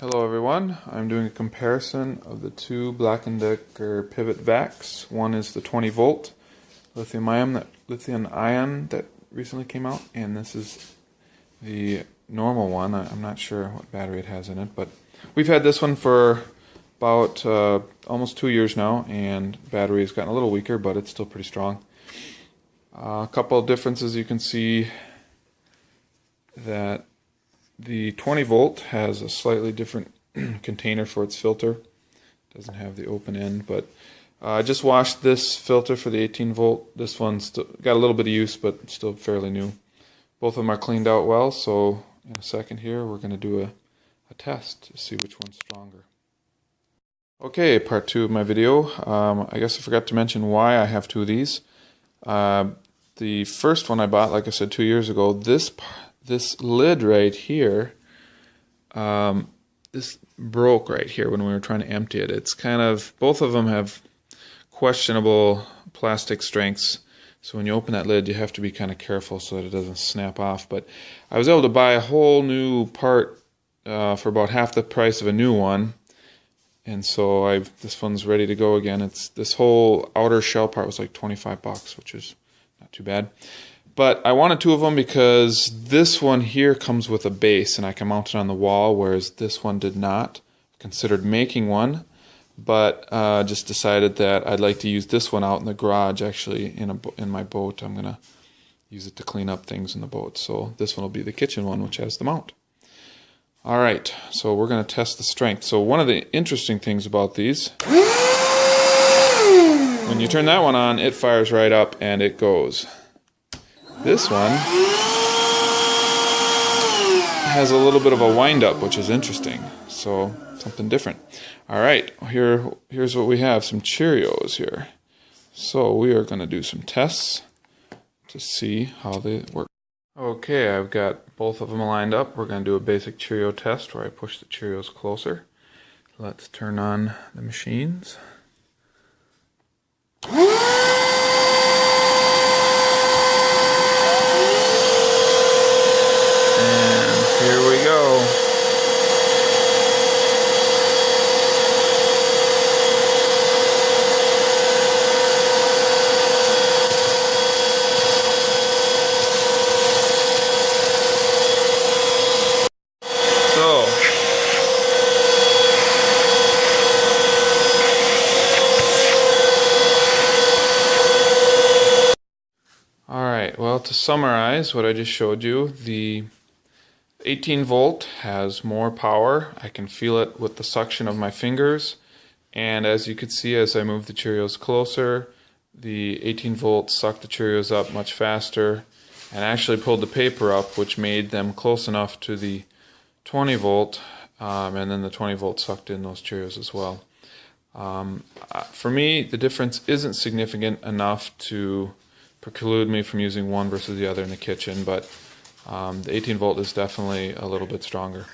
Hello everyone, I'm doing a comparison of the two Black Decker pivot vacs. One is the 20 volt lithium ion that recently came out, and this is the normal one. I'm not sure what battery it has in it, but we've had this one for about almost 2 years now, and battery has gotten a little weaker, but it's still pretty strong. A couple of differences: you can see that the 20 volt has a slightly different container for its filter. Doesn't have the open end, but I just washed this filter for the 18 volt. This one's got a little bit of use, but still fairly new. Both of them are cleaned out well, so in a second here we're going to do a test to see which one's stronger. Okay, part 2 of my video. I guess I forgot to mention why I have two of these. The first one I bought, like I said, 2 years ago, this lid right here, this broke right here when we were trying to empty it. It's kind of, both of them have questionable plastic strengths, so when you open that lid you have to be kind of careful so that it doesn't snap off. But I was able to buy a whole new part for about half the price of a new one, and so this one's ready to go again. This whole outer shell part was like $25, which is not too bad. But I wanted two of them because this one here comes with a base and I can mount it on the wall, whereas this one did not. Considered making one, but just decided that I'd like to use this one out in the garage. Actually, in my boat, I'm gonna use it to clean up things in the boat. So this one will be the kitchen one, which has the mount. All right, so we're gonna test the strength. So one of the interesting things about these, when you turn that one on, it fires right up and it goes. This one has a little bit of a wind-up, which is interesting. So something different. All right, here's what we have: some Cheerios here. So we are going to do some tests to see how they work. Okay, I've got both of them lined up. We're going to do a basic Cheerio test where I push the Cheerios closer. Let's turn on the machines. Here we go. Alright, well, to summarize what I just showed you, the 18 volt has more power. I can feel it with the suction of my fingers, and as you can see, as I move the Cheerios closer, the 18 volt sucked the Cheerios up much faster and actually pulled the paper up, which made them close enough to the 20 volt, and then the 20 volt sucked in those Cheerios as well. For me, the difference isn't significant enough to preclude me from using one versus the other in the kitchen, but the 18 volt is definitely a little bit stronger.